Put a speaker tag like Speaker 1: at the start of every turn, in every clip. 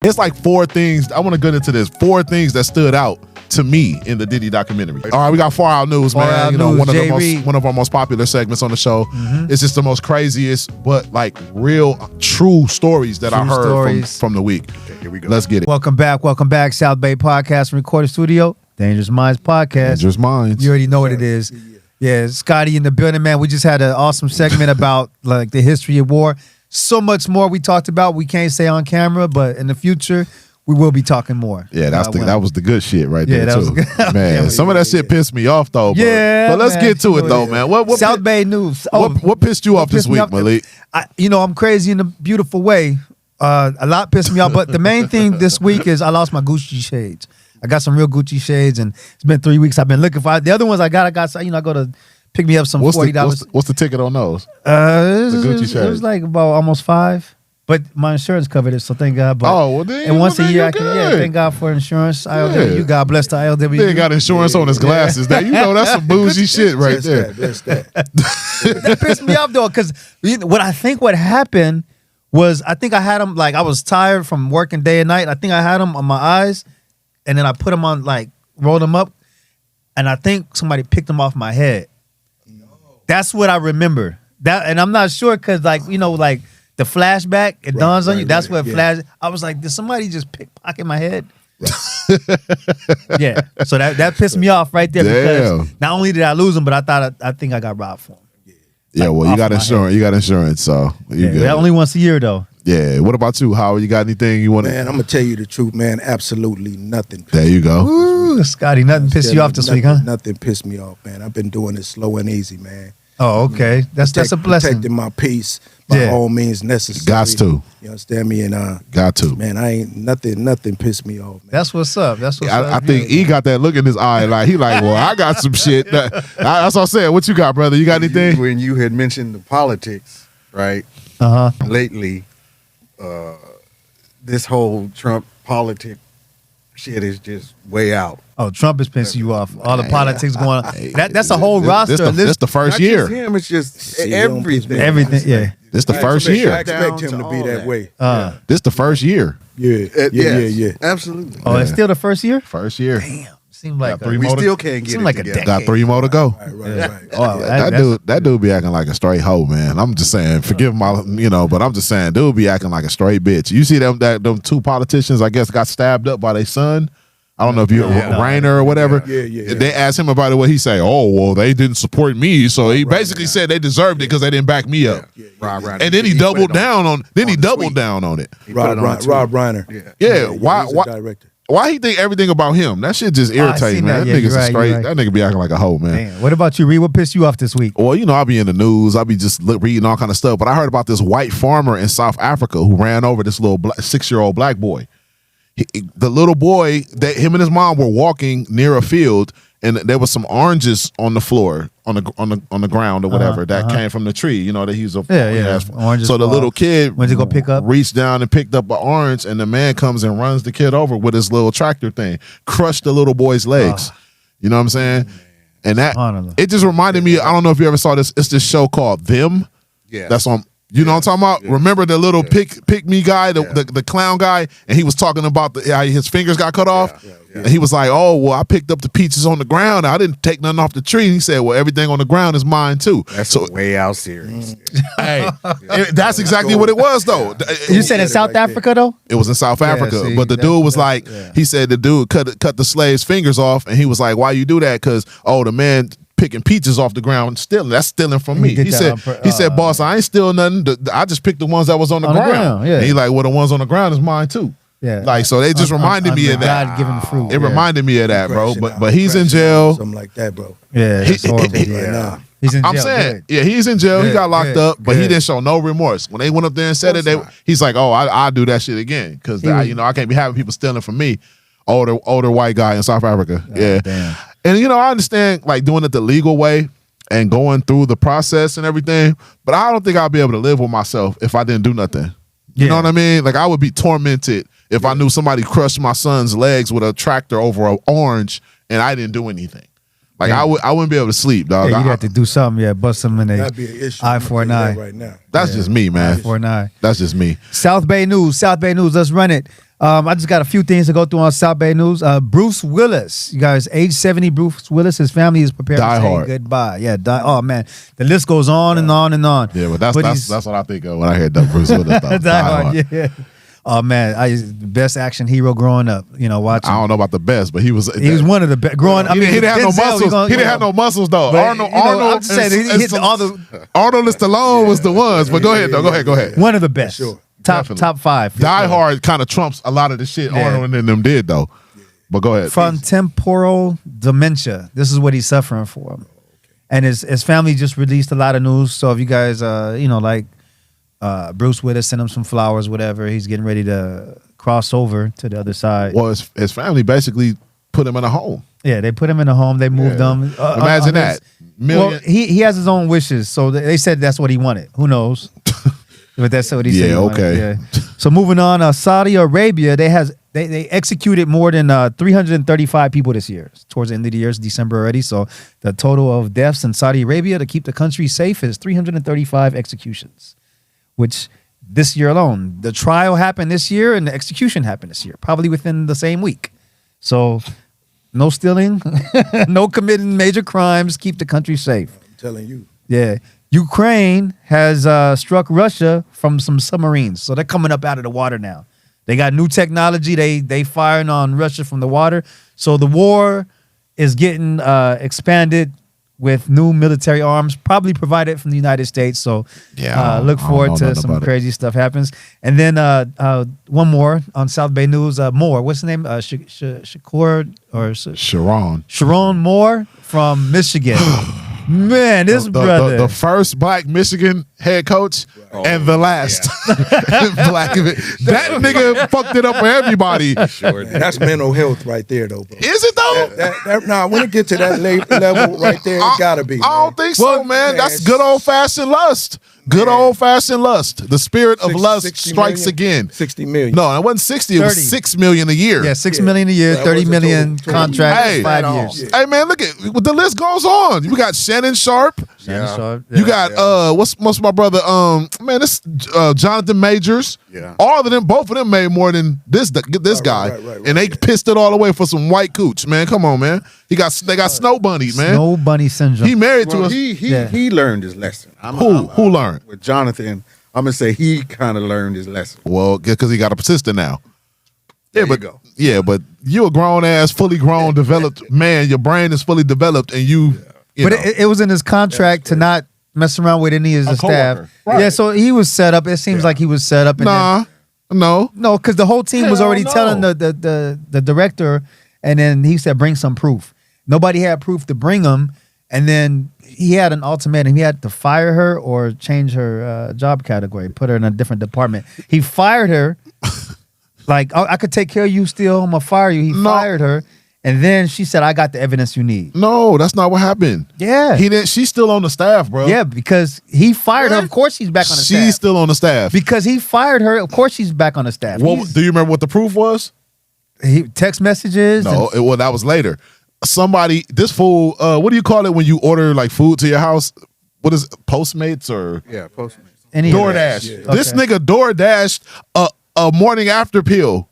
Speaker 1: It's like 4 things. I want to get into this. 4 things that stood out to me in the Diddy documentary. All right, we got Far Out News, man. One of our most popular segments on the show. It's just the most craziest, but like real, true stories that I heard from the week. Okay, here we go. Let's get it.
Speaker 2: Welcome back. South Bay Podcast from Recording Studio. Dangerous Minds Podcast.
Speaker 1: Dangerous Minds.
Speaker 2: You already know what it is. Yeah, Scotty in the building, man. We just had an awesome segment about like the history of war. So much more we talked about. We can't say on camera, but in the future, we will be talking more.
Speaker 1: Yeah, that was the good shit right there,
Speaker 2: that
Speaker 1: too.
Speaker 2: Was good.
Speaker 1: Man, some of that shit pissed me off, though. But let's get to it, though, man. What
Speaker 2: South Bay News.
Speaker 1: What pissed you off this week, Malik?
Speaker 2: I'm crazy in a beautiful way. A lot pissed me off, but the main thing this week is I lost my Gucci shades. I got some real Gucci shades, and it's been 3 weeks. I've been looking for the other ones. I got. I go to pick me up some $40.
Speaker 1: What's the ticket on those?
Speaker 2: The Gucci shades. It was like about almost 5. But my insurance covered it, so thank God. But, and once a year, I can. Yeah, thank God for insurance. ILW, God bless the ILW.
Speaker 1: They got insurance on his glasses. That that's some bougie shit right there.
Speaker 2: That pissed me off though, because what happened was I think I had them like I was tired from working day and night. I think I had them on my eyes, and then I put them on rolled them up, and I think somebody picked them off my head. That's what I remember. And I'm not sure because the flashback, it dawns on you. That's what flash. I was like, did somebody just pickpocket my head? Yeah. So that pissed me off right there because not only did I lose them, but I think I got robbed for them.
Speaker 1: Yeah, well, you got insurance. You got insurance, so you good.
Speaker 2: Only once a year though.
Speaker 1: Yeah. What about you, Howard? You got anything you want to?
Speaker 3: Man, I'm gonna tell you the truth, man. Absolutely nothing.
Speaker 1: There you go.
Speaker 2: Ooh, Scotty, nothing pissed you off this week, huh?
Speaker 3: Nothing pissed me off, man. I've been doing it slow and easy, man.
Speaker 2: Oh, okay. That's a blessing.
Speaker 3: Protecting my peace by all means necessary.
Speaker 1: Gots to.
Speaker 3: You understand me? And
Speaker 1: got to.
Speaker 3: Man, I ain't nothing pissed me off, man.
Speaker 2: That's what's up.
Speaker 1: I think he got that look in his eye, well, I got some shit. That's what I'm saying. What you got, brother? You got anything?
Speaker 4: When you had mentioned the politics, right? Lately, this whole Trump politic shit is just way out.
Speaker 2: Oh, Trump is pissing you off. All the politics going on. That's a whole roster.
Speaker 1: This the first year.
Speaker 4: Not just him, it's just everything.
Speaker 2: Everything, yeah.
Speaker 1: This the first year.
Speaker 3: I expect him to be that way.
Speaker 1: This the first year.
Speaker 3: Yeah.
Speaker 4: Absolutely.
Speaker 2: Oh, it's still the first year?
Speaker 1: First year.
Speaker 2: Damn. Seemed like
Speaker 4: we still can't get it
Speaker 2: like
Speaker 4: together.
Speaker 2: a
Speaker 1: Got 3 more to go.
Speaker 3: Right.
Speaker 2: Oh,
Speaker 1: that dude be acting like a straight hoe, man. I'm just saying, forgive my, but I'm just saying, dude be acting like a straight bitch. You see them 2 politicians, I guess, got stabbed up by their son. I don't know if Rainer or whatever.
Speaker 3: Yeah.
Speaker 1: They asked him about it. What he say? Oh, well, they didn't support me, so he basically said they deserved it because they didn't back me up.
Speaker 4: Right.
Speaker 1: And then he doubled down on. Then he doubled down on it.
Speaker 3: Rob Reiner.
Speaker 1: Yeah. Why he think everything about him? That shit just irritates, man. That nigga's straight. That nigga be acting like a hoe, man.
Speaker 2: Damn. What about you, Reed? What pissed you off this week?
Speaker 1: Well, I be in the news. I be just reading all kind of stuff. But I heard about this white farmer in South Africa who ran over this little 6-year-old black boy. The little boy, him and his mom were walking near a field, and there was some oranges on the floor, on the ground or whatever that came from the tree. That he's a
Speaker 2: oranges.
Speaker 1: So the little kid
Speaker 2: went to go pick up,
Speaker 1: reached down and picked up an orange, and the man comes and runs the kid over with his little tractor thing, crushed the little boy's legs. You know what I'm saying? And it just reminded me. I don't know if you ever saw this. It's this show called Them.
Speaker 4: Yeah,
Speaker 1: that's on. You know what I'm talking about? Yeah. Remember the little pick me guy, the clown guy, and he was talking about how his fingers got cut off, and he was like, "Oh, well, I picked up the peaches on the ground. I didn't take nothing off the tree." And he said, "Well, everything on the ground is mine too."
Speaker 4: That's way out serious.
Speaker 1: Hey, that's exactly what it was, though.
Speaker 2: You said in South Africa, though?
Speaker 1: It was in South Africa,
Speaker 2: see,
Speaker 1: but the dude was like, he said the dude cut the slave's fingers off, and he was like, "Why you do that?" Because the man picking peaches off the ground and stealing. That's stealing from me. He said, boss, I ain't stealing nothing. I just picked the ones that was on the ground.
Speaker 2: Yeah.
Speaker 1: And he like, well, the ones on the ground is mine too.
Speaker 2: Yeah.
Speaker 1: So they just reminded me of that.
Speaker 2: God-given fruit.
Speaker 1: It reminded me of that, bro. But he's in jail.
Speaker 3: Something like that, bro.
Speaker 2: Yeah. He's in jail.
Speaker 1: I'm saying, he's in jail. He got locked up, but he didn't show no remorse. When they went up there and said it, he's like, oh, I'll do that shit again. Because, I can't be having people stealing from me. Older white guy in South Africa.
Speaker 2: Damn.
Speaker 1: And, I understand, doing it the legal way and going through the process and everything, but I don't think I'll be able to live with myself if I didn't do nothing. You know what I mean? I would be tormented if I knew somebody crushed my son's legs with a tractor over an orange and I didn't do anything. I wouldn't be able to sleep, dog.
Speaker 2: Yeah, you'd have to do something, bust them in
Speaker 3: That'd be an issue.
Speaker 2: eye for an eye.
Speaker 3: Right now.
Speaker 1: That's just me, man.
Speaker 2: Eye for an eye.
Speaker 1: That's just me.
Speaker 2: South Bay News, let's run it. I just got a few things to go through on South Bay News. Bruce Willis, you guys, age 70, Bruce Willis, his family is prepared
Speaker 1: Die
Speaker 2: to say
Speaker 1: Hard.
Speaker 2: goodbye. Yeah, oh man, the list goes on and on and on.
Speaker 1: Yeah, but
Speaker 2: he's-
Speaker 1: that's what I think of when I hear Doug Bruce Willis. Though.
Speaker 2: Die Hard, yeah. Oh man, the best action hero growing up. You know, watching.
Speaker 1: I don't know about the best, but he was
Speaker 2: one of the best growing.
Speaker 1: He didn't have no muscles. He didn't have no muscles though. Arnold,
Speaker 2: I'm just saying, he hit all the
Speaker 1: Arnold and Stallone was the ones. But go ahead, though. Go ahead.
Speaker 2: one of the best.
Speaker 3: Sure.
Speaker 2: Top five.
Speaker 1: Die Hard kind of trumps a lot of the shit
Speaker 2: Yeah.
Speaker 1: Arnold and them did though. But go ahead.
Speaker 2: From temporal dementia. This is what he's suffering for. And his family just released a lot of news. So if you guys, like Bruce Willis, send him some flowers, whatever. He's getting ready to cross over to the other side.
Speaker 1: Well, his family basically put him in a home.
Speaker 2: Yeah, they put him in a home. They moved
Speaker 1: Yeah.
Speaker 2: him.
Speaker 1: Imagine that.
Speaker 2: Well, he has his own wishes. So they said that's what he wanted. Who knows? But that's what he said.
Speaker 1: Yeah,
Speaker 2: he wanted.
Speaker 1: okay.
Speaker 2: Yeah. So moving on, Saudi Arabia, they executed more than 335 people this year. Towards the end of the year, it's December already. So the total of deaths in Saudi Arabia to keep the country safe is 335 executions, which this year alone, the trial happened this year and the execution happened this year, probably within the same week. So no stealing, no committing major crimes, keep the country safe.
Speaker 3: I'm telling you.
Speaker 2: Yeah. Ukraine has struck Russia from some submarines. So they're coming up out of the water now. They got new technology. They firing on Russia from the water. So the war is getting expanded with new military arms, probably provided from the United States. So
Speaker 1: Yeah,
Speaker 2: look
Speaker 1: I don't
Speaker 2: forward
Speaker 1: know
Speaker 2: to
Speaker 1: nothing
Speaker 2: some
Speaker 1: about it.
Speaker 2: crazy stuff happens. And then one more on South Bay News. Moore, what's the name? Shakur or
Speaker 1: Sharon.
Speaker 2: Sharon Moore from Michigan. Man, this brother.
Speaker 1: The first black Michigan head coach and the last black of it. That nigga fucked it up for everybody.
Speaker 4: Sure did.
Speaker 3: That's mental health right there, though, bro.
Speaker 1: Is it though?
Speaker 3: When it get to that level right there, it gotta be.
Speaker 1: I don't think so, man. That's good old fashioned lust. Good old fashioned lust. The spirit of lust
Speaker 3: 60
Speaker 1: strikes
Speaker 3: million?
Speaker 1: again.
Speaker 3: 60 million.
Speaker 1: No, it wasn't 60. It was
Speaker 2: 30.
Speaker 1: 6 million a year.
Speaker 2: Yeah, $6 million a year,
Speaker 3: That
Speaker 2: 30
Speaker 3: was a
Speaker 2: million
Speaker 3: total-
Speaker 2: contract,
Speaker 1: Hey.
Speaker 2: 5
Speaker 3: Right
Speaker 2: years.
Speaker 3: on.
Speaker 1: Hey man, look at the list goes on. You got Shannon Sharp.
Speaker 4: Yeah.
Speaker 1: You got what's my brother? This Jonathan Majors.
Speaker 4: Yeah.
Speaker 1: All of them, both of them made more than this guy,
Speaker 3: right,
Speaker 1: and they pissed it all away for some white cooch. Man, come on, man. They got Snow Bunnies, man.
Speaker 2: Snow bunny syndrome.
Speaker 1: He married to
Speaker 4: Well,
Speaker 1: us.
Speaker 4: he learned his lesson.
Speaker 1: Who learned?
Speaker 4: With Jonathan, I'm gonna say he kind of learned his lesson.
Speaker 1: Well, because he got a persistent now.
Speaker 4: There
Speaker 1: but
Speaker 4: you go.
Speaker 1: yeah, but you a grown ass, fully grown, developed man. Your brain is fully developed, and you
Speaker 2: but
Speaker 1: know.
Speaker 2: it was in his contract to not mess around with any of his staff.
Speaker 1: coworker. Right.
Speaker 2: Yeah, so he was set up. It seems like he was set up. And
Speaker 1: nah, no.
Speaker 2: no, because the whole team was
Speaker 1: Hell
Speaker 2: already
Speaker 1: no.
Speaker 2: telling the director, and then he said, bring some proof. Nobody had proof to bring him. And then he had an ultimatum. He had to fire her or change her job category, put her in a different department. He fired her. Like, I could take care of you still. I'm going to fire you. He fired her. And then she said, I got the evidence you need.
Speaker 1: No, that's not what happened.
Speaker 2: Yeah.
Speaker 1: He didn't. She's still on the staff, bro.
Speaker 2: Yeah, because he fired her. Of course she's back on the staff.
Speaker 1: She's still on the staff.
Speaker 2: Because he fired her. Of course she's back on the staff.
Speaker 1: What, do you remember what the proof was?
Speaker 2: Text messages.
Speaker 1: No, well, that was later. Somebody, this fool, what do you call it when you order like food to your house? What is it, Postmates or
Speaker 4: Yeah, Postmates.
Speaker 2: Any
Speaker 1: DoorDash?
Speaker 3: Yeah.
Speaker 1: This
Speaker 2: Okay.
Speaker 1: nigga DoorDashed a morning after pill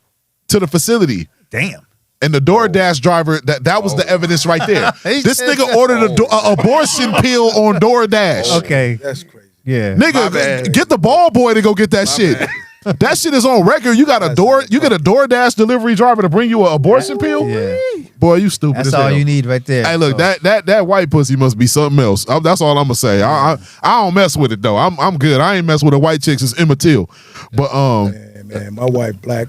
Speaker 1: to the facility.
Speaker 2: Damn.
Speaker 1: And the DoorDash driver, that was the evidence right there. This
Speaker 2: said
Speaker 1: nigga
Speaker 2: that.
Speaker 1: ordered a abortion pill on DoorDash.
Speaker 2: Okay.
Speaker 3: That's crazy.
Speaker 2: Yeah.
Speaker 4: My
Speaker 1: Nigga,
Speaker 4: bad.
Speaker 1: get the ball boy to go get that shit. That shit is on record. You got you get a DoorDash delivery driver to bring you an abortion pill?
Speaker 2: Yeah.
Speaker 1: Boy, you stupid
Speaker 2: That's
Speaker 1: as
Speaker 2: all
Speaker 1: hell.
Speaker 2: you need right there.
Speaker 1: Hey, look,
Speaker 2: So-
Speaker 1: that white pussy must be something else. That's all I'm gonna say. I don't mess with it though. I'm good. I ain't mess with the white chicks. It's Emma Till. But
Speaker 3: Man, my wife black.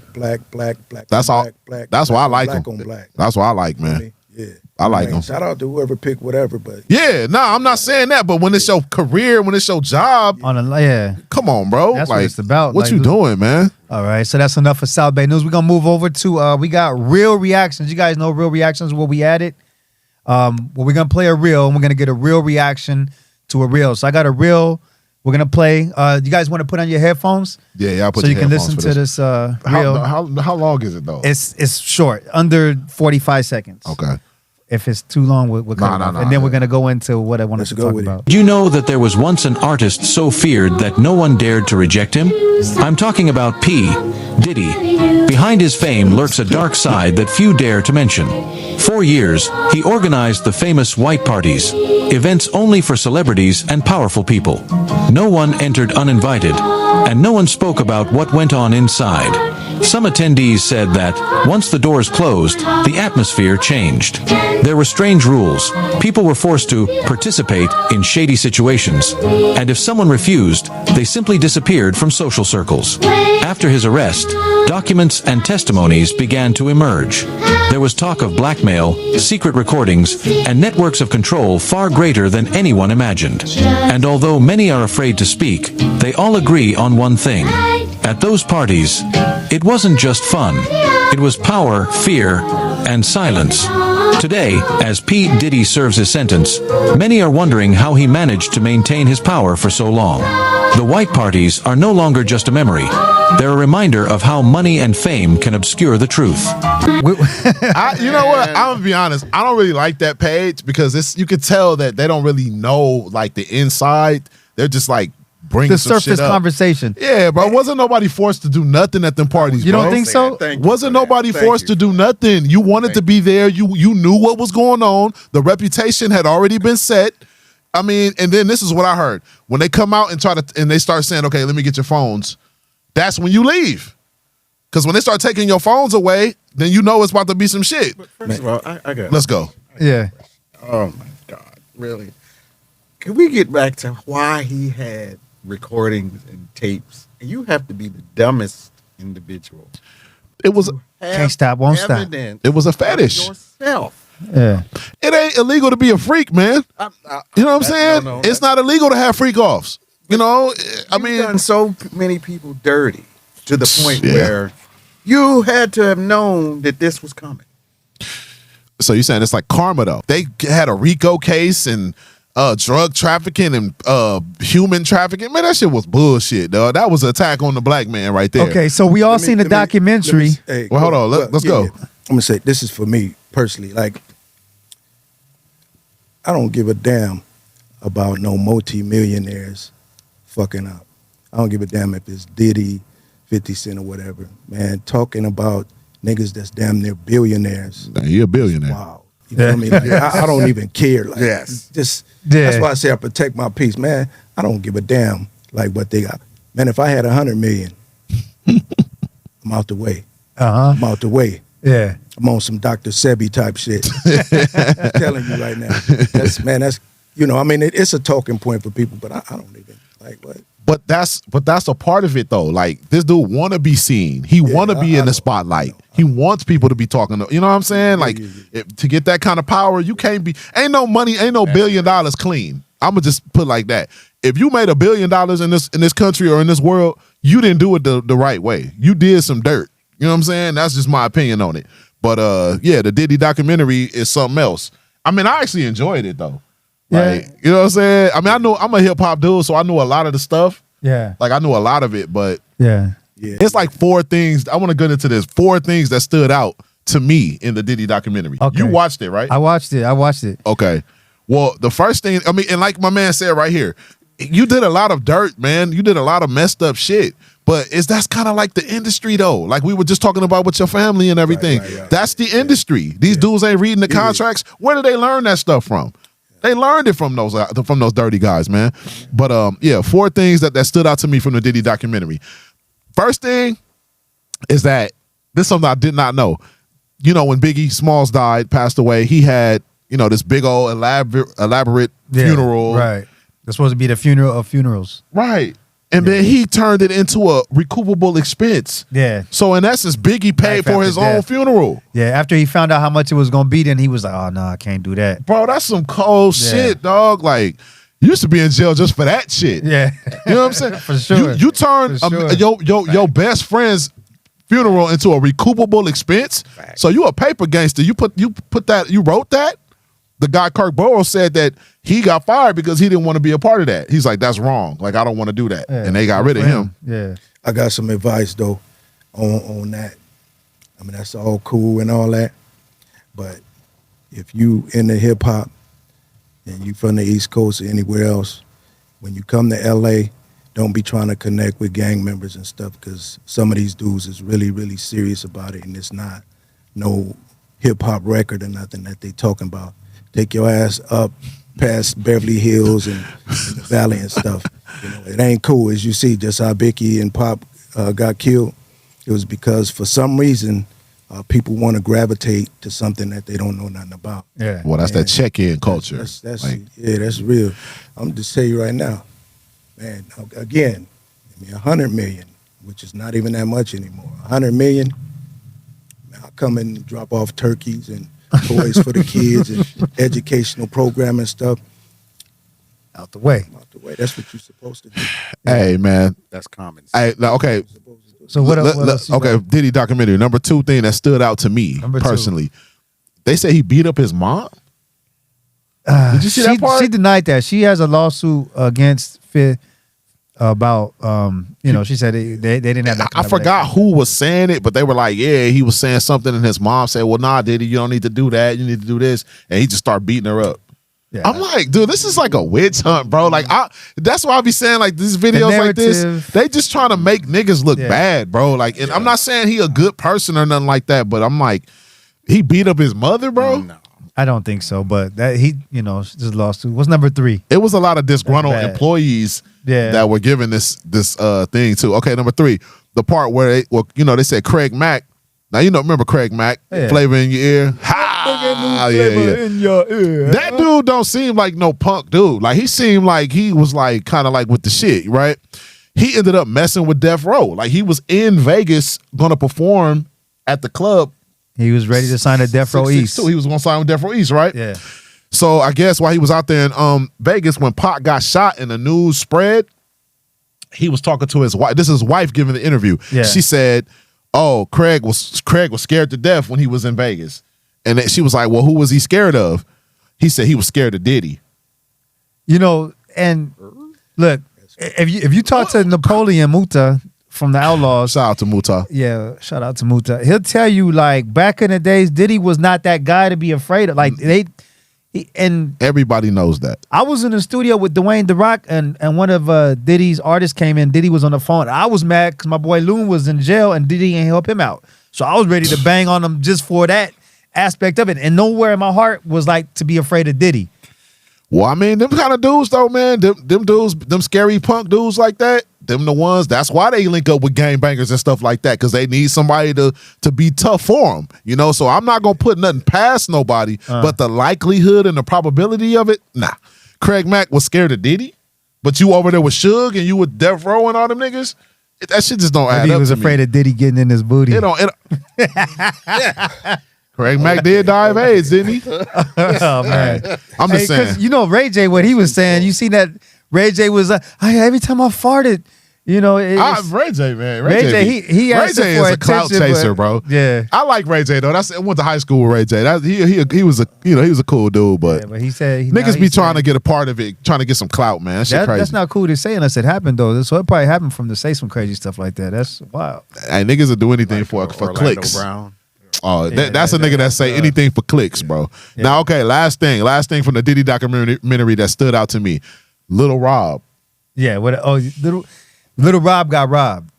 Speaker 1: that's all.
Speaker 3: Black.
Speaker 1: That's why I like
Speaker 3: black
Speaker 1: them.
Speaker 3: on black.
Speaker 1: That's why I like, man.
Speaker 3: Yeah.
Speaker 1: I like
Speaker 3: Man,
Speaker 1: them.
Speaker 3: shout out to whoever picked whatever, but
Speaker 1: Yeah, nah, I'm not saying that. But when it's your career, when it's your job,
Speaker 2: On a yeah.
Speaker 1: come on, bro.
Speaker 2: That's what
Speaker 1: like,
Speaker 2: it's about.
Speaker 1: What
Speaker 2: Like,
Speaker 1: you doing, man?
Speaker 2: All right, so that's enough for South Bay News. We're gonna move over to we got real reactions. You guys know real reactions what we added. Well, we're gonna play a reel and we're gonna get a real reaction to a reel. So I got a reel. We're gonna play. You guys want to put on your headphones
Speaker 1: Yeah, I'll put
Speaker 2: so you
Speaker 1: your
Speaker 2: can
Speaker 1: headphones
Speaker 2: listen
Speaker 1: for
Speaker 2: to this reel.
Speaker 1: How long is it though?
Speaker 2: It's short, under 45 seconds.
Speaker 1: Okay.
Speaker 2: If it's too long, we'll cut it off.
Speaker 1: Nah.
Speaker 2: And then we're gonna go into what I wanted
Speaker 3: Let's
Speaker 2: to
Speaker 3: go
Speaker 2: talk
Speaker 3: with it.
Speaker 2: about.
Speaker 5: Did you know that there was once an artist so feared that no one dared to reject him? I'm talking about P. Diddy. Behind his fame lurks a dark side that few dare to mention. For years, he organized the famous white parties, events only for celebrities and powerful people. No one entered uninvited, and no one spoke about what went on inside. Some attendees said that, once the doors closed, the atmosphere changed. There were strange rules. People were forced to participate in shady situations, and if someone refused, they simply disappeared from social circles. After his arrest, documents and testimonies began to emerge. There was talk of blackmail, secret recordings, and networks of control far greater than anyone imagined. And although many are afraid to speak, they all agree on one thing. At those parties, it wasn't just fun. It was power, fear, and silence. Today, as P. Diddy serves his sentence, many are wondering how he managed to maintain his power for so long. The white parties are no longer just a memory. They're a reminder of how money and fame can obscure the truth.
Speaker 1: You know what? I'm gonna be honest. I don't really like that page because you can tell that they don't really know like the inside. They're just like bringing
Speaker 2: The
Speaker 1: some shit
Speaker 2: surface
Speaker 1: up.
Speaker 2: conversation.
Speaker 1: Yeah, bro. Wasn't nobody forced to do nothing at them parties.
Speaker 2: You don't
Speaker 1: bro.
Speaker 2: think so?
Speaker 4: Thank you
Speaker 1: Wasn't
Speaker 4: for that.
Speaker 1: nobody
Speaker 4: Thank
Speaker 1: forced
Speaker 4: you.
Speaker 1: to do nothing. You wanted to be there. You knew what was going on. The reputation had already been set. I mean, and then this is what I heard. When they come out and they start saying, okay, let me get your phones, that's when you leave. Because when they start taking your phones away, then you know it's about to be some shit.
Speaker 4: First of all, I got.
Speaker 1: Let's go.
Speaker 2: Yeah.
Speaker 4: Oh my God, really? Can we get back to why he had recordings and tapes? And you have to be the dumbest individual.
Speaker 1: It was
Speaker 2: Can't stop, won't stop.
Speaker 4: evidence
Speaker 1: It was a
Speaker 4: of
Speaker 1: fetish.
Speaker 4: Yourself.
Speaker 2: Yeah.
Speaker 1: It ain't illegal to be a freak, man. You know what I'm saying?
Speaker 4: no,
Speaker 1: It's not illegal to have freak offs. You know, I
Speaker 4: You've
Speaker 1: mean,
Speaker 4: done so many people dirty to the point
Speaker 1: Yeah.
Speaker 4: where you had to have known that this was coming.
Speaker 1: so you're saying it's like karma though. They had a RICO case and drug trafficking and human trafficking. Man, that shit was bullshit, dog. That was an attack on the black man right there.
Speaker 2: Okay, so we all
Speaker 3: Let me-
Speaker 2: seen the
Speaker 3: let me-
Speaker 2: documentary.
Speaker 3: let me- hey,
Speaker 1: Well, hold on. Let's go.
Speaker 3: I'm gonna say this is for me personally. Like, I don't give a damn about no multi-millionaires fucking up. I don't give a damn if it's Diddy, 50 Cent, or whatever. Man, talking about niggas that's damn near billionaires.
Speaker 1: Nah, he a billionaire.
Speaker 3: Wow. You know what I mean? Like, I don't even care. Like,
Speaker 4: Yes.
Speaker 3: Just
Speaker 2: Yeah.
Speaker 3: that's why I say I protect my peace, man. I don't give a damn like what they got. Man, if I had 100 million, I'm out the way. I'm out the way.
Speaker 2: Yeah.
Speaker 3: I'm on some Dr. Sebi type shit. I'm telling you right now. That's you know, I mean, it's a talking point for people, but I don't even like what.
Speaker 1: But that's a part of it though. Like this dude want to be seen. He want to be in the spotlight. He wants people to be talking to. You know what I'm saying? Like to get that kind of power, you can't be. Ain't no money. Ain't no $1 billion clean. I'm gonna just put it like that. If you made $1 billion in this country or in this world, you didn't do it the right way. You did some dirt. You know what I'm saying? That's just my opinion on it. But yeah, the Diddy documentary is something else. I mean, I actually enjoyed it though. Like, you know what I'm saying? I mean, I know I'm a hip hop dude, so I knew a lot of the stuff.
Speaker 2: Yeah.
Speaker 1: Like I knew a lot of it, but
Speaker 2: Yeah.
Speaker 1: it's like 4 things. I want to get into this. 4 things that stood out to me in the Diddy documentary.
Speaker 2: Okay.
Speaker 1: You watched it, right?
Speaker 2: I watched it.
Speaker 1: Okay. Well, the first thing, I mean, and like my man said right here, you did a lot of dirt, man. You did a lot of messed up shit. But that's kind of like the industry though. Like we were just talking about with your family and everything.
Speaker 3: Right.
Speaker 1: That's the industry. These dudes ain't reading the contracts. Where did they learn that stuff from? They learned it from those dirty guys, man. But yeah, 4 things that stood out to me from the Diddy documentary. First thing is that this is something I did not know. You know, when Biggie Smalls passed away, he had, you know, this big old elaborate funeral.
Speaker 2: Right. That's supposed to be the funeral of funerals.
Speaker 1: Right. And then he turned it into a recoupable expense.
Speaker 2: Yeah.
Speaker 1: So in essence, Biggie paid
Speaker 2: Life
Speaker 1: for
Speaker 2: after
Speaker 1: his own
Speaker 2: death.
Speaker 1: funeral.
Speaker 2: Yeah. After he found out how much it was gonna be, then he was like, "Oh no, I can't do that."
Speaker 1: Bro, that's some cold
Speaker 2: Yeah.
Speaker 1: shit, dog. Like, you used to be in jail just for that shit.
Speaker 2: Yeah.
Speaker 1: You know what I'm saying?
Speaker 2: For sure.
Speaker 1: You turn
Speaker 2: For sure.
Speaker 1: your best friend's funeral into a recoupable expense. So you a paper gangster. You wrote that. The guy Kirk Burrows said that he got fired because he didn't want to be a part of that. He's like, that's wrong. Like, I don't want to do that.
Speaker 2: Yeah.
Speaker 1: And they got rid of him.
Speaker 2: Yeah.
Speaker 3: I got some advice though on that. I mean, that's all cool and all that, but if you in the hip hop and you from the East Coast or anywhere else, when you come to LA, don't be trying to connect with gang members and stuff, because some of these dudes is really, really serious about it, and it's not no hip hop record or nothing that they talking about. Take your ass up past Beverly Hills and the Valley and stuff. You know, it ain't cool. As you see, just how Biggie and Pop got killed, it was because for some reason people want to gravitate to something that they don't know nothing about.
Speaker 2: Yeah.
Speaker 1: Well, that's that check-in culture.
Speaker 3: That's
Speaker 1: Like,
Speaker 3: yeah, that's real. I'm just tell you right now, man. Again, I mean, 100 million, which is not even that much anymore. 100 million. Man, I'll come and drop off turkeys and toys for the kids and educational program and stuff.
Speaker 2: Out the way.
Speaker 3: Out the way. That's what you're supposed to do.
Speaker 1: hey, man.
Speaker 4: That's common.
Speaker 1: Hey, now, okay.
Speaker 3: You're supposed to do.
Speaker 2: So what else? You
Speaker 1: Okay,
Speaker 2: got?
Speaker 1: Diddy documentary. Number 2 thing that stood out to me
Speaker 2: Number 2.
Speaker 1: personally. They say he beat up his mom. Did you see that part?
Speaker 2: She denied that. She has a lawsuit against Fifth about she said they didn't have that.
Speaker 1: I forgot who was saying it, but they were like, yeah, he was saying something, and his mom said, well, nah, Diddy, you don't need to do that. You need to do this. And he just started beating her up.
Speaker 2: Yeah.
Speaker 1: I'm like, dude, this is like a witch hunt, bro. Like, that's why I be saying, like, these videos like this, they just trying to make niggas look bad, bro. Like, and I'm not saying he a good person or nothing like that, but I'm like, he beat up his mother, bro.
Speaker 4: No.
Speaker 2: I don't think so, but that he, just lawsuit. What's number 3?
Speaker 1: It was a lot of disgruntled
Speaker 2: That's bad.
Speaker 1: employees
Speaker 2: Yeah.
Speaker 1: that were given this thing too. Okay, number 3, the part where they said Craig Mack. Now remember Craig Mack,
Speaker 2: Yeah.
Speaker 1: Flavor in your ear. Ha! Yeah.
Speaker 2: In your ear.
Speaker 1: That dude don't seem like no punk dude. Like, he seemed like he was like kind of like with the shit, right? He ended up messing with Death Row. Like, he was in Vegas gonna perform at the club.
Speaker 2: He was ready to sign a Death Row East.
Speaker 1: 662. He was gonna sign with Death Row East, right?
Speaker 2: Yeah.
Speaker 1: So I guess while he was out there in Vegas, when Pac got shot and the news spread, he was talking to his wife. This is his wife giving the interview.
Speaker 2: Yeah.
Speaker 1: She said, "Oh, Craig was scared to death when he was in Vegas," and then she was like, "Well, who was he scared of?" He said he was scared of Diddy.
Speaker 2: And look, if you talk to Napoleon Muta from the Outlaws,
Speaker 1: Shout out to Muta.
Speaker 2: yeah, shout out to Muta. He'll tell you, like, back in the days, Diddy was not that guy to be afraid of. Like, and
Speaker 1: Everybody knows that.
Speaker 2: I was in the studio with Dwayne The Rock, and one of Diddy's artists came in. Diddy was on the phone. I was mad because my boy Loon was in jail, and Diddy ain't help him out. So I was ready to bang on him just for that aspect of it. And nowhere in my heart was like to be afraid of Diddy.
Speaker 1: Well, I mean, them kind of dudes though, man. Them dudes, them scary punk dudes like that. Them the ones. That's why they link up with gangbangers and stuff like that, because they need somebody to be tough for them. So I'm not gonna put nothing past nobody, but the likelihood and the probability of it, nah. Craig Mack was scared of Diddy, but you over there with Suge and you with Death Row and all them niggas. That shit just don't add
Speaker 2: Maybe
Speaker 1: up.
Speaker 2: he was
Speaker 1: to
Speaker 2: afraid
Speaker 1: me.
Speaker 2: of Diddy getting in his booty.
Speaker 1: It don't. Craig Mack did die of AIDS, didn't he?
Speaker 2: Oh man,
Speaker 1: I'm just saying.
Speaker 2: Because Ray J, what he was saying, you seen that Ray J was every time I farted,
Speaker 1: Ray J, man.
Speaker 2: Ray J, he
Speaker 1: Ray
Speaker 2: asked
Speaker 1: J
Speaker 2: for
Speaker 1: is a clout
Speaker 2: attention,
Speaker 1: chaser,
Speaker 2: but-
Speaker 1: bro.
Speaker 2: Yeah.
Speaker 1: I like Ray J though. I went to high school with Ray J. He was a cool dude, but
Speaker 2: Yeah, but he said
Speaker 1: niggas be trying to get a part of it, trying to get some clout, man. That shit crazy.
Speaker 2: That's not cool to say unless it happened though. So it probably happened from to say some crazy stuff like that. That's wild.
Speaker 1: Hey, niggas will do anything for
Speaker 4: Orlando
Speaker 1: clicks.
Speaker 4: Brown.
Speaker 1: Oh,
Speaker 2: Yeah,
Speaker 1: that's a nigga that say anything for clicks, bro.
Speaker 2: Yeah.
Speaker 1: Now, okay, last thing from the Diddy documentary that stood out to me. Little Rob.
Speaker 2: Yeah. Little Rob got robbed.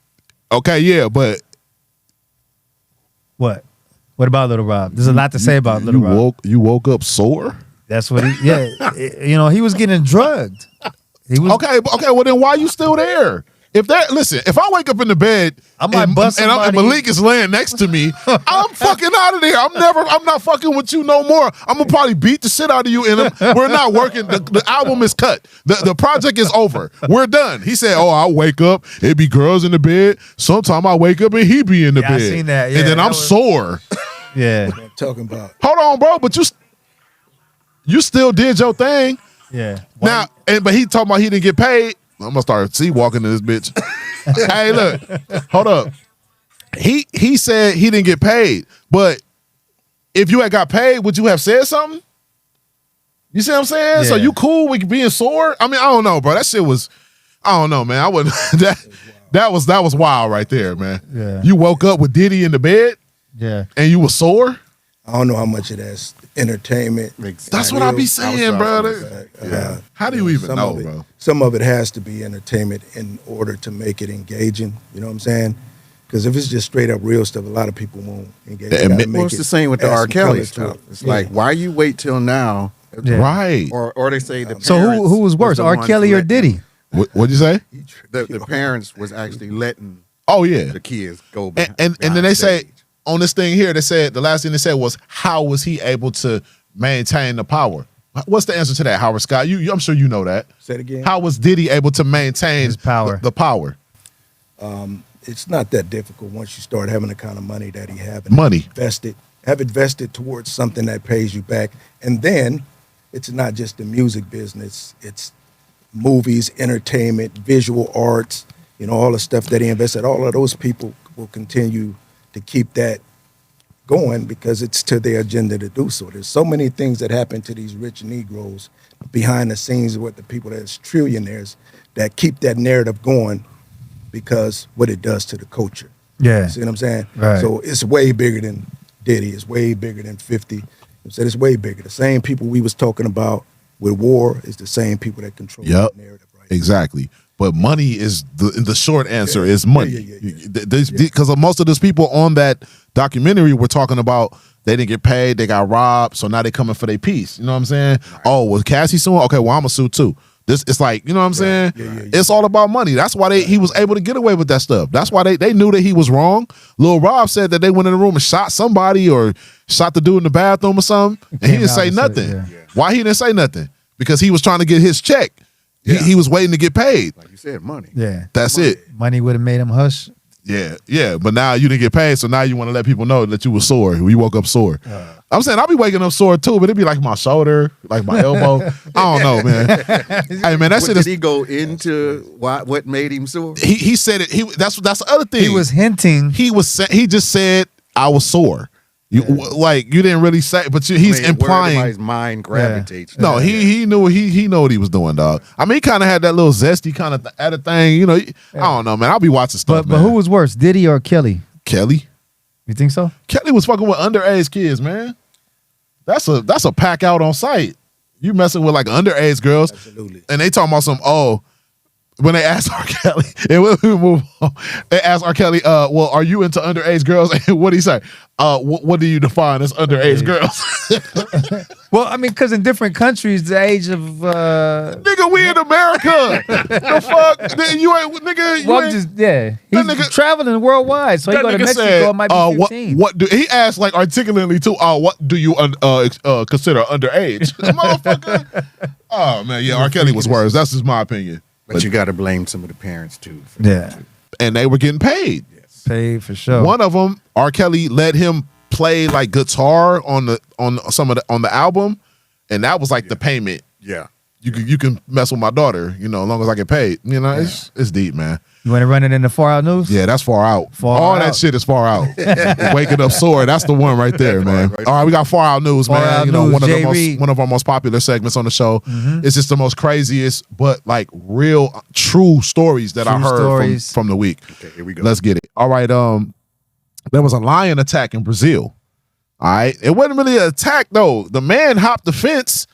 Speaker 1: Okay, yeah, but
Speaker 2: What? What about Little Rob? There's a lot to say about Little Rob.
Speaker 1: You woke up sore?
Speaker 2: That's what he. Yeah. He was getting drugged. He was.
Speaker 1: Okay, well then why you still there? If I wake up in the bed
Speaker 2: I might bust
Speaker 1: and
Speaker 2: somebody.
Speaker 1: Malik is laying next to me, I'm fucking out of there. I'm not fucking with you no more. I'm gonna probably beat the shit out of you, and we're not working. The album is cut. The project is over. We're done. He said, "Oh, I'll wake up. It be girls in the bed. Sometime I wake up and he be in the
Speaker 2: Yeah, I
Speaker 1: bed.
Speaker 2: seen that. Yeah,
Speaker 1: and then
Speaker 2: that
Speaker 1: I'm
Speaker 2: was-
Speaker 1: sore.
Speaker 2: Yeah.
Speaker 3: I'm talking about.
Speaker 1: Hold on, bro. But you still did your thing.
Speaker 2: Yeah.
Speaker 1: Now, but he talking about he didn't get paid. I'm gonna start walking to this bitch. Hey, look, hold up. He said he didn't get paid, but if you had got paid, would you have said something? You see what I'm saying? So
Speaker 2: Yeah.
Speaker 1: you cool with being sore? I mean, I don't know, bro. That shit was, I don't know, man. I wouldn't. That was wild right there, man.
Speaker 2: Yeah.
Speaker 1: You woke up with Diddy in the bed
Speaker 2: Yeah.
Speaker 1: and you were sore.
Speaker 3: I don't know how much of that's entertainment.
Speaker 1: That's what I be saying, brother. How do you even know, bro?
Speaker 3: Some of it has to be entertainment in order to make it engaging. You know what I'm saying? Because if it's just straight up real stuff, a lot of people won't engage.
Speaker 4: Well, it's the same with the R. Kelly stuff. It's like, why you wait till now?
Speaker 1: Right.
Speaker 4: Or they say the parents.
Speaker 2: So who was worse, R. Kelly or Diddy?
Speaker 1: What'd you say?
Speaker 4: The parents was actually letting the kids go back.
Speaker 1: And then they say on this thing here, they said the last thing they said was, how was he able to maintain the power? What's the answer to that, Howard Scott? I'm sure you know that.
Speaker 3: Say it again.
Speaker 1: How was Diddy able to maintain
Speaker 2: his power?
Speaker 1: The power.
Speaker 3: It's not that difficult once you start having the kind of money that he have. Have invested towards something that pays you back. And then it's not just the music business. It's movies, entertainment, visual arts, all the stuff that he invested. All of those people will continue to keep that going because it's to their agenda to do so. There's so many things that happen to these rich Negroes behind the scenes with the people that's trillionaires that keep that narrative going because what it does to the culture.
Speaker 2: Yeah.
Speaker 3: See what I'm saying?
Speaker 2: Right.
Speaker 3: So it's way bigger than Diddy. It's way bigger than 50. So it's way bigger. The same people we was talking about with war is the same people that control the narrative. Right.
Speaker 1: Exactly. But money is the short answer is money. Because most of those people on that documentary were talking about they didn't get paid, they got robbed, so now they coming for their piece. You know what I'm saying? Right. Oh, was Cassie suing? Okay, well, I'm a sue too. It's like, you know what I'm saying? It's all about money. That's why he was able to get away with that stuff. That's why they knew that he was wrong. Lil Rob said that they went in the room and shot somebody or shot the dude in the bathroom or something, and he didn't say nothing. Why he didn't say nothing? Because he was trying to get his check. He was waiting to get paid.
Speaker 4: Like you said, money.
Speaker 2: Yeah.
Speaker 1: That's it.
Speaker 2: Money would have made him hush.
Speaker 1: Yeah. But now you didn't get paid, so now you want to let people know that you were sore. You woke up sore. I'm saying I'll be waking up sore too, but it'd be like my shoulder, like my elbow. I don't know, man. Hey, man, that shit is.
Speaker 4: Did he go into what made him sore?
Speaker 1: He said it. That's the other thing.
Speaker 2: He was hinting.
Speaker 1: He just said I was sore. You didn't really say, but he's implying.
Speaker 4: Where everybody's mind gravitates.
Speaker 1: No, he knew he knew what he was doing, dog. I mean, he kind of had that little zesty kind of at a thing. I don't know, man. I'll be watching stuff.
Speaker 2: But who was worse, Diddy or Kelly?
Speaker 1: Kelly.
Speaker 2: You think so?
Speaker 1: Kelly was fucking with underage kids, man. That's a pack out on site. You messing with like underage girls.
Speaker 3: Absolutely.
Speaker 1: And they talking about when they asked R. Kelly, and we move on, they asked R. Kelly, well, are you into underage girls? And what did he say? What do you define as underage girls?
Speaker 2: Well, I mean, because in different countries, the age of
Speaker 1: nigga, we in America. The fuck? You ain't nigga.
Speaker 2: Well, he's traveling worldwide, so he go to Mexico. It might be 15.
Speaker 1: What do he asked like articulately too? What do you consider underage, motherfucker? Oh man, yeah, R. Kelly was worse. That's just my opinion.
Speaker 4: But you got to blame some of the parents too.
Speaker 1: And they were getting paid.
Speaker 4: Yes.
Speaker 2: Paid for sure.
Speaker 1: One of them, R. Kelly let him play like guitar on the album, and that was like the payment.
Speaker 4: Yeah.
Speaker 1: You can mess with my daughter, as long as I get paid. It's deep, man.
Speaker 2: You want to run it in the Far Out News?
Speaker 1: Yeah, that's far out. That shit is far out. Waking up sore, that's the one right there, man. All right, we got Far Out News, man. One of our most popular segments on the show. Mm-hmm. It's just the most craziest, but like real, true stories that I heard from the week.
Speaker 4: Okay, here we go.
Speaker 1: Let's get it. All right, there was a lion attack in Brazil. All right, it wasn't really an attack though. The man hopped the fence.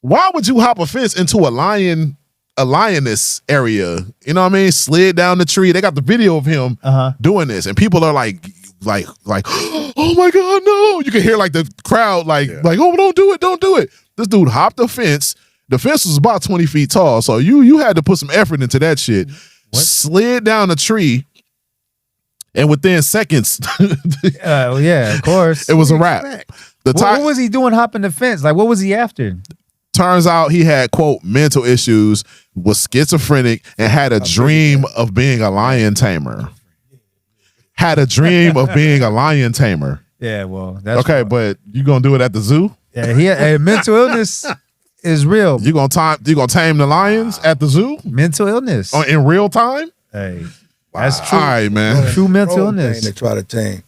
Speaker 1: Why would you hop a fence into a lioness area? You know what I mean? Slid down the tree. They got the video of him doing this, and people are like, oh my God, no! You can hear like the crowd like, oh, don't do it. This dude hopped the fence. The fence was about 20 feet tall, so you had to put some effort into that shit. What? Slid down the tree, and within seconds,
Speaker 2: yeah, of course,
Speaker 1: it was a wrap.
Speaker 2: What was he doing hopping the fence? Like, what was he after?
Speaker 1: Turns out he had, quote, mental issues, was schizophrenic, and had a dream of being a lion tamer. Yeah, well, that's
Speaker 2: okay,
Speaker 1: but you gonna do it at the zoo?
Speaker 2: Yeah, mental illness is real.
Speaker 1: You gonna tame the lions at the zoo?
Speaker 2: Mental illness
Speaker 1: in real time?
Speaker 2: Hey, that's true.
Speaker 1: All right, man.
Speaker 2: True mental illness.
Speaker 3: To try to tame.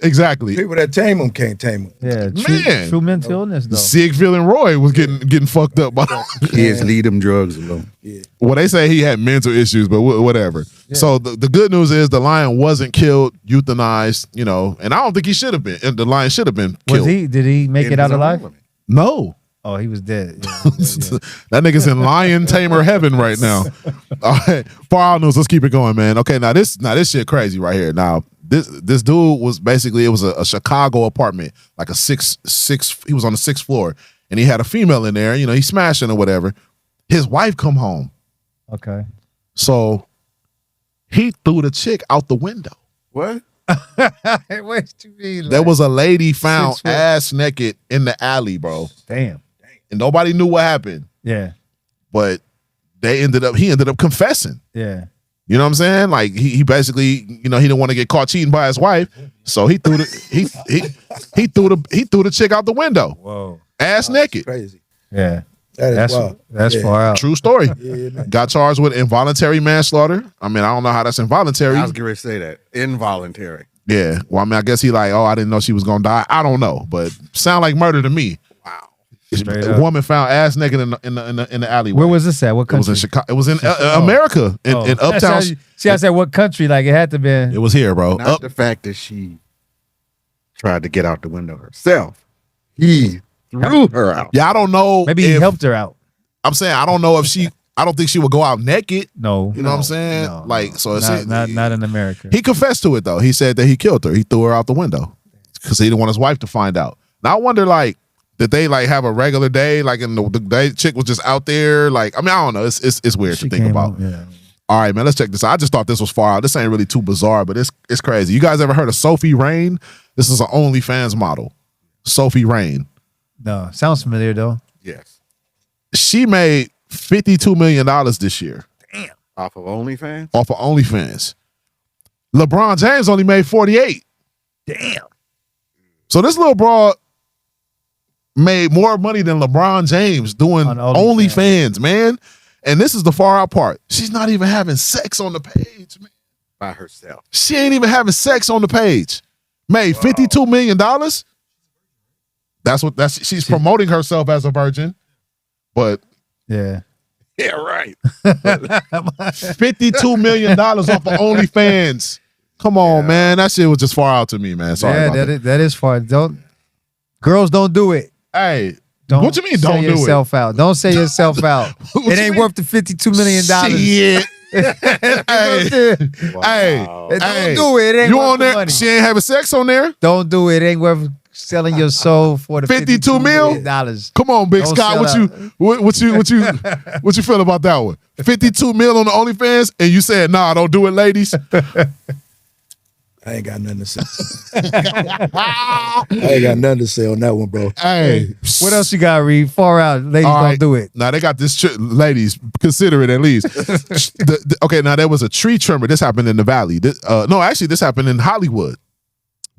Speaker 1: Exactly.
Speaker 3: People that tame them can't tame them.
Speaker 2: Yeah,
Speaker 1: Man.
Speaker 2: true mental illness though.
Speaker 1: Siegfried and Roy was getting fucked up by.
Speaker 4: Kids leave them drugs alone.
Speaker 3: Yeah.
Speaker 1: Well, they say he had mental issues, but whatever. So the good news is the lion wasn't killed, euthanized, you know, and I don't think he should have been. And the lion should have been killed.
Speaker 2: Did he make it out alive?
Speaker 1: No.
Speaker 2: Oh, he was dead. Yeah,
Speaker 1: That nigga's in lion tamer heaven right now. All right, far out news. Let's keep it going, man. Okay, now this shit crazy right here. Now this dude was basically, it was a Chicago apartment, like a six. He was on the 6th floor, and he had a female in there. You know, he smashing or whatever. His wife come home,
Speaker 2: Okay.
Speaker 1: so he threw the chick out the window.
Speaker 4: What?
Speaker 2: What you mean?
Speaker 1: There was a lady found
Speaker 2: 6 foot.
Speaker 1: ass naked in the alley, bro,
Speaker 2: Damn.
Speaker 1: and nobody knew what happened.
Speaker 2: Yeah.
Speaker 1: But he ended up confessing.
Speaker 2: Yeah.
Speaker 1: You know what I'm saying? Like he basically, you know, he didn't want to get caught cheating by his wife, so he threw the he threw the chick out the window,
Speaker 2: Whoa.
Speaker 1: ass naked.
Speaker 3: Crazy.
Speaker 2: Yeah.
Speaker 3: That is wild.
Speaker 2: That's
Speaker 3: Yeah.
Speaker 2: far out.
Speaker 1: True story.
Speaker 3: Yeah, man.
Speaker 1: Got charged with involuntary manslaughter. I mean, I don't know how that's involuntary.
Speaker 4: I was going to say that. Involuntary.
Speaker 1: Yeah. Well, I mean, I guess he like, oh, I didn't know she was gonna die. I don't know, but sound like murder to me.
Speaker 4: Wow.
Speaker 2: Straight
Speaker 1: A
Speaker 2: up.
Speaker 1: woman found ass naked in the alleyway.
Speaker 2: Where was this at? What
Speaker 1: it? Was
Speaker 2: country?
Speaker 1: in Chicago. It was in America, in
Speaker 2: That's
Speaker 1: uptown.
Speaker 2: how see, I said what country? Like it had to be.
Speaker 1: It was here, bro.
Speaker 4: Not the fact that she tried to get out the window herself. He threw her out.
Speaker 1: Yeah, I don't know.
Speaker 2: Maybe he
Speaker 1: if-
Speaker 2: helped her out.
Speaker 1: I'm saying I don't know if she. I don't think she would go out naked.
Speaker 2: No.
Speaker 1: You know what I'm saying?
Speaker 2: No,
Speaker 1: like, so it's
Speaker 2: not in America.
Speaker 1: He confessed to it though. He said that he killed her. He threw her out the window because he didn't want his wife to find out. Now I wonder, like, did they like have a regular day? Like, in the day chick was just out there. Like, I mean, I don't know. It's weird
Speaker 2: She
Speaker 1: to think
Speaker 2: came
Speaker 1: about.
Speaker 2: out, yeah.
Speaker 1: All right, man. Let's check this out. I just thought this was far out. This ain't really too bizarre, but it's crazy. You guys ever heard of Sophie Rain? This is an OnlyFans model. Sophie Rain.
Speaker 2: No. Sounds familiar though.
Speaker 4: Yes.
Speaker 1: She made $52 million this year
Speaker 4: Off of OnlyFans?
Speaker 1: off of OnlyFans. LeBron James only made 48.
Speaker 2: Damn.
Speaker 1: So this little broad made more money than LeBron James doing
Speaker 2: On OnlyFans.
Speaker 1: OnlyFans, man. And this is the far out part. She's not even having sex on the page, man.
Speaker 4: By herself.
Speaker 1: She ain't even having sex on the page. Made $52 million. She's promoting herself as a virgin. But
Speaker 2: Yeah.
Speaker 4: Yeah, right.
Speaker 1: $52 million off of OnlyFans. Come on, man. That shit was just far out to me, man. Sorry
Speaker 2: Yeah,
Speaker 1: about that.
Speaker 2: that is far. Girls don't do it.
Speaker 1: Hey,
Speaker 2: Don't
Speaker 1: what you mean
Speaker 2: sell
Speaker 1: don't do
Speaker 2: yourself out. Don't sell yourself out.
Speaker 1: What
Speaker 2: It
Speaker 1: you
Speaker 2: ain't
Speaker 1: mean?
Speaker 2: worth the $52 million.
Speaker 1: Shit. Hey,
Speaker 4: Wow.
Speaker 1: hey,
Speaker 2: Don't do it. It ain't
Speaker 1: you
Speaker 2: worth
Speaker 1: on
Speaker 2: the
Speaker 1: there?
Speaker 2: money.
Speaker 1: She ain't having sex on there?
Speaker 2: Don't do it. It ain't worth selling your soul for the
Speaker 1: 52
Speaker 2: $52
Speaker 1: mil?
Speaker 2: million.
Speaker 1: Come on, Big
Speaker 2: Don't
Speaker 1: Scott.
Speaker 2: sell
Speaker 1: What you feel about that one? 52 mil on the OnlyFans, and you said, nah, don't do it, ladies.
Speaker 3: I ain't got nothing to say. I ain't got nothing to say on that one, bro.
Speaker 1: Hey,
Speaker 2: What else you got, Reed? Far out. Ladies
Speaker 1: All
Speaker 2: don't
Speaker 1: right.
Speaker 2: do it.
Speaker 1: Now they got this. Ladies, consider it at least. Okay, now there was a tree trimmer. This happened in the valley. This happened in Hollywood.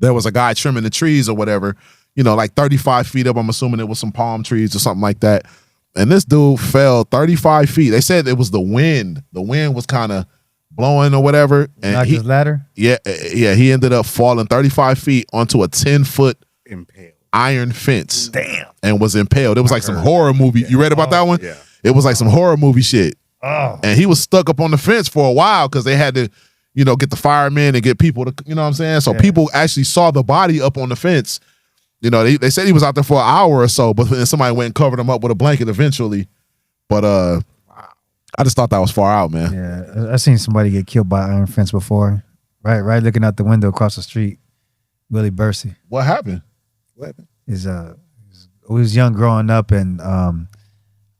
Speaker 1: There was a guy trimming the trees or whatever. You know, like 35 feet up. I'm assuming it was some palm trees or something like that. And this dude fell 35 feet. They said it was the wind. The wind was kind of blowing or whatever. And
Speaker 2: Knock his ladder.
Speaker 1: he ended up falling 35 feet onto a 10-foot
Speaker 4: Impaled.
Speaker 1: iron fence.
Speaker 2: Damn.
Speaker 1: And was impaled. It was like some horror movie. You read about that one?
Speaker 4: Yeah.
Speaker 1: It was like some horror movie shit.
Speaker 2: Oh.
Speaker 1: And he was stuck up on the fence for a while because they had to, you know, get the firemen and get people to, you know what I'm saying? So people actually saw the body up on the fence. You know, they said he was out there for an hour or so, but then somebody went and covered him up with a blanket eventually. But I just thought that was far out, man.
Speaker 2: Yeah, I seen somebody get killed by iron fence before. Right, looking out the window across the street. Willie Bursey
Speaker 1: What happened?
Speaker 3: What happened?
Speaker 2: he was young growing up, and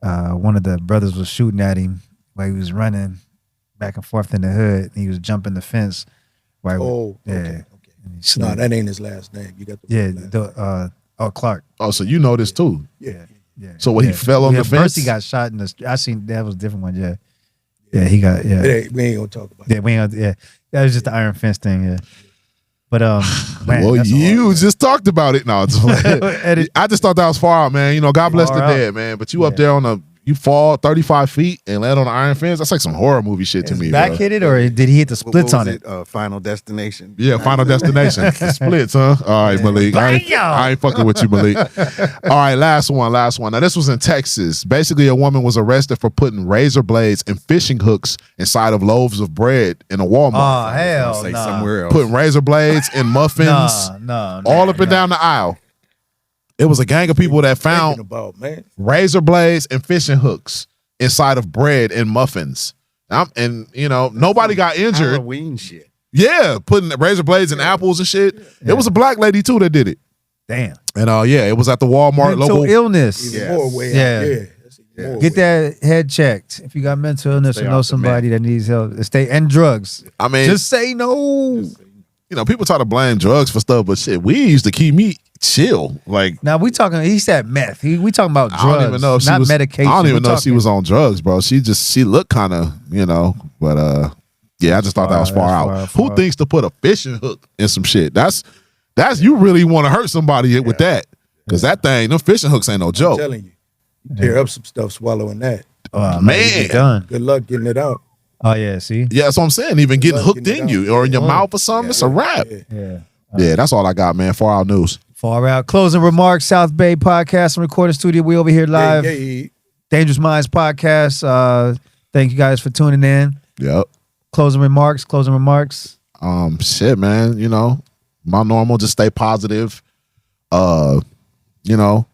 Speaker 2: one of the brothers was shooting at him while he was running back and forth in the hood. And he was jumping the fence. While
Speaker 3: Okay.
Speaker 2: And he
Speaker 3: No,
Speaker 2: slipped.
Speaker 3: that ain't his last name. You got the last name.
Speaker 2: Clark.
Speaker 1: Oh, so you know this too.
Speaker 3: Yeah.
Speaker 2: Yeah.
Speaker 1: So when he fell on the fence?
Speaker 2: Bursey got shot in the. I seen that was a different one. Yeah. Yeah, he got. Yeah.
Speaker 3: We ain't gonna talk about it.
Speaker 2: Yeah, we ain't. Yeah, that was just the iron fence thing. Yeah. But man,
Speaker 1: Well,
Speaker 2: that's a
Speaker 1: you
Speaker 2: hard-
Speaker 1: just talked about it. No, it's
Speaker 2: Edit.
Speaker 1: I just thought that was far out, man. You know, God bless the
Speaker 2: Far out.
Speaker 1: dead, man. But you up there on the, you fall 35 feet and land on the iron fence. That's like some horror movie shit to me,
Speaker 2: Back
Speaker 1: bro.
Speaker 2: hit it, or did he hit the splits
Speaker 4: What
Speaker 2: on
Speaker 4: was
Speaker 2: it?
Speaker 4: Final Destination.
Speaker 1: Yeah, Final Destination. Splits, huh? All right, Malik. I ain't fucking with you, Malik. All right, last one. Now, this was in Texas. Basically, a woman was arrested for putting razor blades and fishing hooks inside of loaves of bread in a Walmart.
Speaker 2: Oh, hell
Speaker 4: Say
Speaker 2: no.
Speaker 4: somewhere else.
Speaker 1: Putting razor blades in muffins all up and down the aisle. It was a gang of people that found
Speaker 3: Thinking about, man.
Speaker 1: razor blades and fishing hooks inside of bread and muffins. And you know, nobody got injured.
Speaker 4: Halloween shit.
Speaker 1: Yeah, putting razor blades in apples and shit. It was a black lady too that did it.
Speaker 2: Damn.
Speaker 1: And yeah, it was at the Walmart
Speaker 2: Mental
Speaker 1: local.
Speaker 2: illness.
Speaker 3: Even more way
Speaker 2: Yeah.
Speaker 3: out there. That's even more
Speaker 2: Get
Speaker 3: way.
Speaker 2: that head checked. If you got mental illness
Speaker 4: Stay
Speaker 2: or know
Speaker 4: off the
Speaker 2: somebody that needs help, and drugs.
Speaker 1: I mean,
Speaker 2: Just say no.
Speaker 1: you know, people try to blame drugs for stuff, but shit, we used to keep me chill. Like,
Speaker 2: Now we talking. He said meth. We talking about drugs.
Speaker 1: I don't even know if she
Speaker 2: not
Speaker 1: was.
Speaker 2: medication.
Speaker 1: I don't even
Speaker 2: We
Speaker 1: know if she
Speaker 2: talking-
Speaker 1: was on drugs, bro. She looked kind of, you know, but yeah, I just thought that was far out. Who thinks to put a fishing hook in some shit? That's you really want to hurt somebody with that, because that thing, them fishing hooks ain't no
Speaker 3: I'm
Speaker 1: joke.
Speaker 3: telling you. Tear up some stuff swallowing that.
Speaker 1: Man.
Speaker 2: done.
Speaker 3: Good luck getting it out.
Speaker 2: Oh yeah. See.
Speaker 1: Yeah, that's what I'm saying. Even getting
Speaker 3: Love
Speaker 1: hooked
Speaker 3: getting
Speaker 1: in
Speaker 3: it
Speaker 1: you
Speaker 3: out.
Speaker 1: or in your
Speaker 2: Yeah.
Speaker 1: mouth or something, it's a wrap.
Speaker 3: Yeah.
Speaker 2: Yeah.
Speaker 1: That's all I got, man. Far out news.
Speaker 2: Far out. Closing remarks. South Bay Podcast and Recording Studio. We over here live.
Speaker 3: Yeah.
Speaker 2: Dangerous Minds Podcast. Thank you guys for tuning in.
Speaker 1: Yep.
Speaker 2: Closing remarks.
Speaker 1: Shit, man. You know, my normal, just stay positive. You know,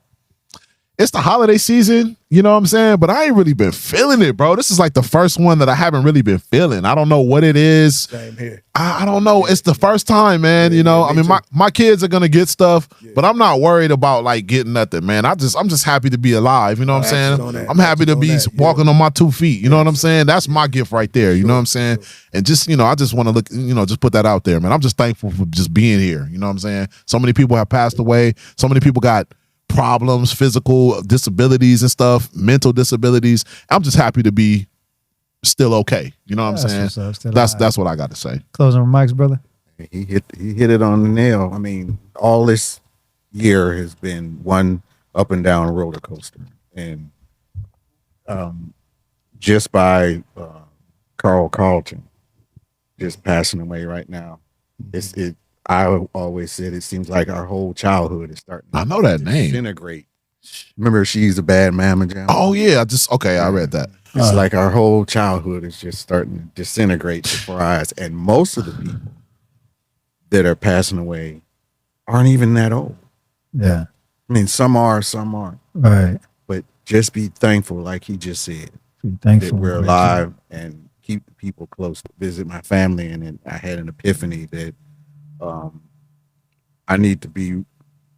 Speaker 1: it's the holiday season, you know what I'm saying? But I ain't really been feeling it, bro. This is like the first one that I haven't really been feeling. I don't know what it is.
Speaker 3: Same here.
Speaker 1: I don't know. It's the first time, man. You know,
Speaker 3: me
Speaker 1: I mean,
Speaker 3: too.
Speaker 1: my kids are gonna get stuff, but I'm not worried about like getting nothing, man. I'm just happy to be alive. You know what I'm saying?
Speaker 3: on that.
Speaker 1: I'm happy to
Speaker 3: On
Speaker 1: be
Speaker 3: that, yeah.
Speaker 1: walking on my 2 feet. You know what I'm saying? That's my gift right there. You know what I'm saying? And just, you know, I just want to look, you know, just put that out there, man. I'm just thankful for just being here. You know what I'm saying? So many people have passed away. So many people got problems, physical disabilities and stuff, mental disabilities. I'm just happy to be still okay. You know what I'm
Speaker 2: That's
Speaker 1: saying?
Speaker 2: what's up, still
Speaker 1: That's
Speaker 2: alive.
Speaker 1: what I got to say.
Speaker 2: Closing remarks, brother.
Speaker 4: He hit it on the nail. I mean, all this year has been one up and down roller coaster, and just by Carl Carlton just passing away right now, I always said it seems like our whole childhood is starting.
Speaker 1: I know that name.
Speaker 4: Disintegrate. Remember, She's a Bad Mama Jam?
Speaker 1: Oh yeah, I read that.
Speaker 4: It's like our whole childhood is just starting to disintegrate before our eyes, and most of the people that are passing away aren't even that old.
Speaker 2: Yeah.
Speaker 4: I mean, some are, some aren't.
Speaker 2: Right.
Speaker 4: But just be thankful, like he just said,
Speaker 2: Be
Speaker 4: that
Speaker 2: thankful.
Speaker 4: we're alive and keep the people close. Visit my family, and then I had an epiphany that I need to be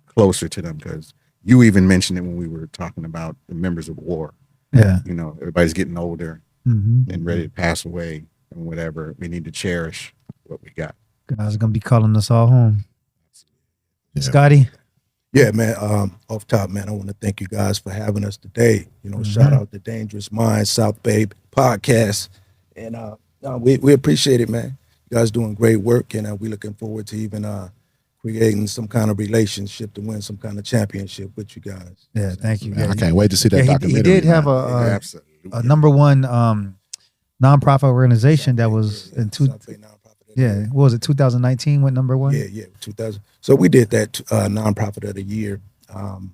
Speaker 4: closer to them, because you even mentioned it when we were talking about the members of war.
Speaker 2: Yeah.
Speaker 4: You know, everybody's getting older
Speaker 2: Mm-hmm.
Speaker 4: and ready to pass away and whatever. We need to cherish what we got.
Speaker 2: Guys are gonna be calling us all home.
Speaker 1: Yeah.
Speaker 2: Scotty.
Speaker 3: Yeah, man. Off top, man, I want to thank you guys for having us today. You know, shout out to Dangerous Minds, South Bay Podcast. And we appreciate it, man. You guys doing great work, and we looking forward to even creating some kind of relationship to win some kind of championship with you guys.
Speaker 2: Yeah, thank you.
Speaker 1: Man,
Speaker 2: Yeah,
Speaker 1: I can't wait to see that
Speaker 2: he
Speaker 1: documentary.
Speaker 2: did have
Speaker 1: man.
Speaker 4: Absolutely.
Speaker 2: a number one nonprofit organization that was in
Speaker 3: South Bay Nonprofit.
Speaker 2: yeah, what was it, 2019 went number one?
Speaker 3: Yeah, 2000. So we did that nonprofit of the year, and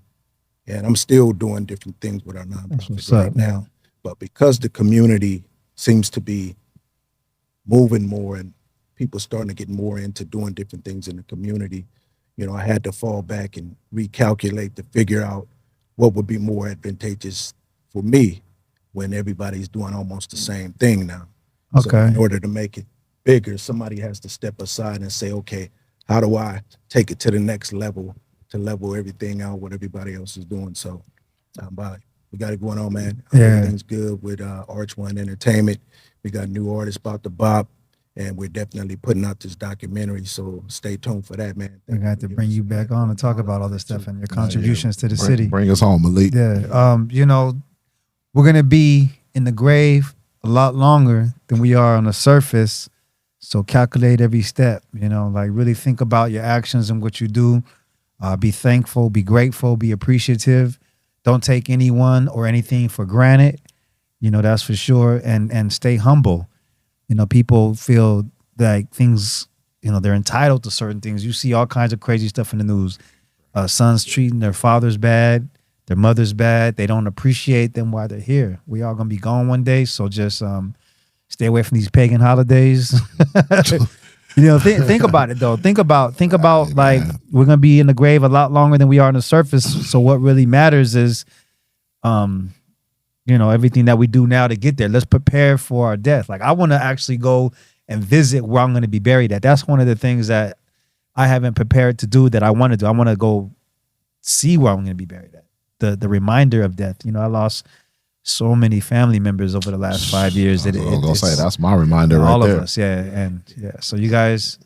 Speaker 3: I'm still doing different things with our
Speaker 2: That's what's
Speaker 3: nonprofit right
Speaker 2: up,
Speaker 3: now. But because the community seems to be moving more and people starting to get more into doing different things in the community, you know, I had to fall back and recalculate to figure out what would be more advantageous for me when everybody's doing almost the same thing now. So
Speaker 2: Okay.
Speaker 3: in order to make it bigger, somebody has to step aside and say, okay, how do I take it to the next level to level everything out what everybody else is doing? So but we got it going on, man.
Speaker 2: Yeah.
Speaker 3: Everything's good with Arch One Entertainment. We got new artists about to bop, and we're definitely putting out this documentary. So stay tuned for that, man.
Speaker 2: We got to bring you back on and talk about all this stuff and your contributions to the city.
Speaker 1: Bring us home, Malik.
Speaker 2: Yeah. You know, we're gonna be in the grave a lot longer than we are on the surface. So calculate every step, you know, like really think about your actions and what you do. Be thankful, be grateful, be appreciative. Don't take anyone or anything for granted. You know, that's for sure. And stay humble. You know, people feel like things, you know, they're entitled to certain things. You see all kinds of crazy stuff in the news. Sons treating their fathers bad, their mothers bad. They don't appreciate them while they're here. We all gonna be gone one day, so just stay away from these pagan holidays. You know, think about it though. Think about like we're gonna be in the grave a lot longer than we are on the surface. So what really matters is, you know, everything that we do now to get there. Let's prepare for our death. Like I want to actually go and visit where I'm going to be buried at. That's one of the things that I haven't prepared to do that I want to do. I want to go see where I'm going to be buried at. The reminder of death. You know, I lost so many family members over the last 5 years.
Speaker 1: I was gonna say that's my reminder right there.
Speaker 2: All of us, yeah, and yeah. So you guys,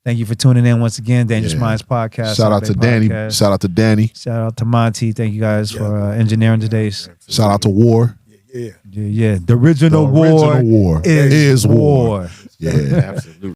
Speaker 2: thank you for tuning in once again. Dangerous Minds podcast.
Speaker 1: Shout out to Danny.
Speaker 2: Podcast.
Speaker 1: Shout out to Danny.
Speaker 2: Shout out to Monty. Thank you guys for engineering today's.
Speaker 1: Shout out to War.
Speaker 2: Yeah. The original war
Speaker 1: is war.
Speaker 2: war.
Speaker 1: Yeah,
Speaker 4: Absolutely.